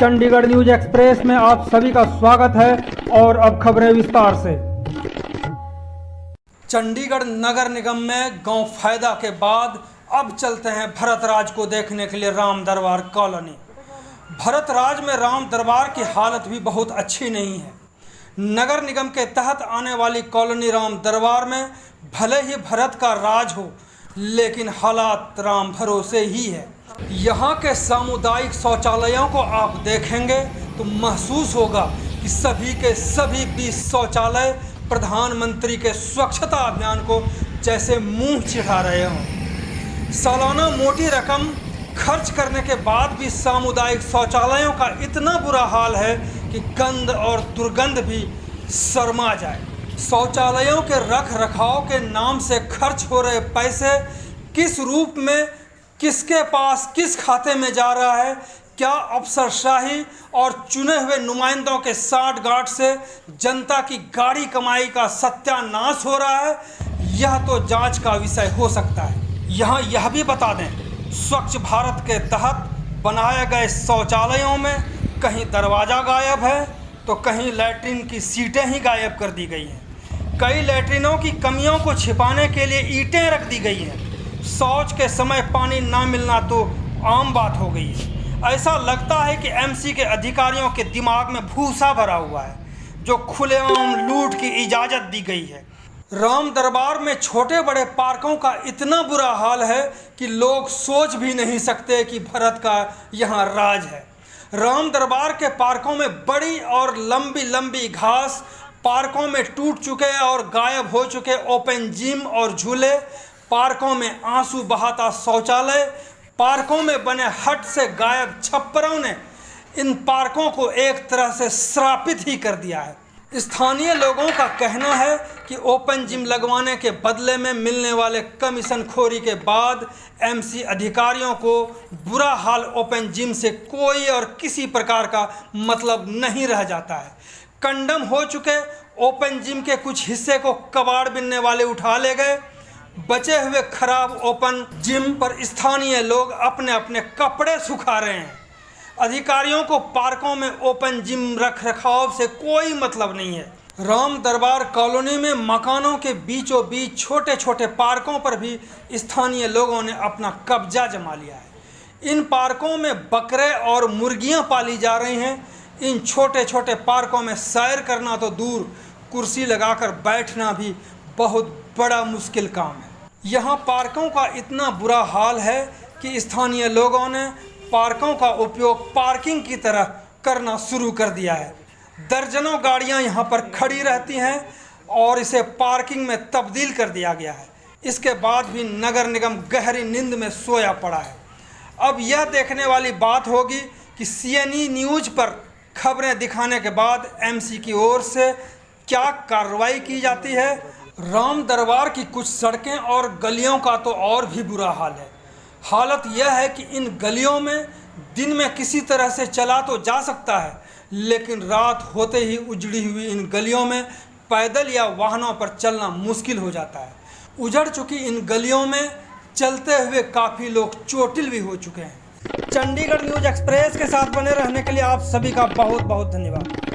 Chandigarh news express में आप सभी का स्वागत है और अब खबरें विस्तार से। चंडीगढ़ नगर निगम में गांव फायदा के बाद अब चलते हैं भरतराज को देखने के लिए राम दरबार कॉलोनी। भरतराज में राम दरबार की हालत भी बहुत अच्छी नहीं है। नगर निगम के तहत आने वाली कॉलोनी राम दरबार में भले ही भरत का राज हो, लेकिन हालात राम भरोसे ही है। यहाँ के सामुदायिक शौचालयों को आप देखेंगे तो महसूस होगा कि सभी के सभी 20 शौचालय प्रधानमंत्री के स्वच्छता अभियान को जैसे मुंह चिढ़ा रहे हों। सालाना मोटी रकम खर्च करने के बाद भी सामुदायिक शौचालयों का इतना बुरा हाल है कि गंध और दुर्गंध भी शर्मा जाए। शौचालयों के रख रखाव के नाम से खर्च हो रहे पैसे किस रूप में, किसके पास, किस खाते में जा रहा है? क्या अफसरशाही और चुने हुए नुमाइंदों के साठ-गांठ से जनता की गाड़ी कमाई का सत्यानाश हो रहा है? यह तो जांच का विषय हो सकता है। यहाँ यह भी बता दें, स्वच्छ भारत के तहत बनाए गए शौचालयों में कहीं दरवाज़ा गायब है तो कहीं लैट्रिन की सीटें ही गायब कर दी गई हैं। कई लैट्रिनों की कमियों को छिपाने के लिए ईंटें रख दी गई हैं। शौच के समय पानी ना मिलना तो आम बात हो गई है। ऐसा लगता है कि एमसी के अधिकारियों के दिमाग में भूसा भरा हुआ है, जो खुलेआम लूट की इजाज़त दी गई है। राम दरबार में छोटे बड़े पार्कों का इतना बुरा हाल है कि लोग सोच भी नहीं सकते कि भरत का यहाँ राज है। राम दरबार के पार्कों में बड़ी और लंबी लंबी घास, पार्कों में टूट चुके और गायब हो चुके ओपन जिम और झूले, पार्कों में आंसू बहाता शौचालय, पार्कों में बने हट से गायब छप्परों ने इन पार्कों को एक तरह से श्रापित ही कर दिया है। स्थानीय लोगों का कहना है कि ओपन जिम लगवाने के बदले में मिलने वाले कमीशन खोरी के बाद एमसी अधिकारियों को बुरा हाल ओपन जिम से कोई और किसी प्रकार का मतलब नहीं रह जाता है। कंडम हो चुके ओपन जिम के कुछ हिस्से को कबाड़ बिनने वाले उठा ले गए। बचे हुए खराब ओपन जिम पर स्थानीय लोग अपने अपने कपड़े सुखा रहे हैं। अधिकारियों को पार्कों में ओपन जिम रख रखाव से कोई मतलब नहीं है। राम दरबार कॉलोनी में मकानों के बीचों बीच छोटे छोटे पार्कों पर भी स्थानीय लोगों ने अपना कब्जा जमा लिया है। इन पार्कों में बकरे और मुर्गियां पाली जा रही हैं। इन छोटे छोटे पार्कों में सैर करना तो दूर, कुर्सी लगाकर बैठना भी बहुत बड़ा मुश्किल काम है। यहाँ पार्कों का इतना बुरा हाल है कि स्थानीय लोगों ने पार्कों का उपयोग पार्किंग की तरह करना शुरू कर दिया है। दर्जनों गाड़ियाँ यहाँ पर खड़ी रहती हैं और इसे पार्किंग में तब्दील कर दिया गया है। इसके बाद भी नगर निगम गहरी नींद में सोया पड़ा है। अब यह देखने वाली बात होगी कि सीएनई न्यूज़ पर खबरें दिखाने के बाद एमसी की ओर से क्या कार्रवाई की जाती है। राम दरबार की कुछ सड़कें और गलियों का तो और भी बुरा हाल है। हालत यह है कि इन गलियों में दिन में किसी तरह से चला तो जा सकता है, लेकिन रात होते ही उजड़ी हुई इन गलियों में पैदल या वाहनों पर चलना मुश्किल हो जाता है। उजड़ चुकी इन गलियों में चलते हुए काफ़ी लोग चोटिल भी हो चुके हैं। चंडीगढ़ न्यूज एक्सप्रेस के साथ बने रहने के लिए आप सभी का बहुत बहुत धन्यवाद।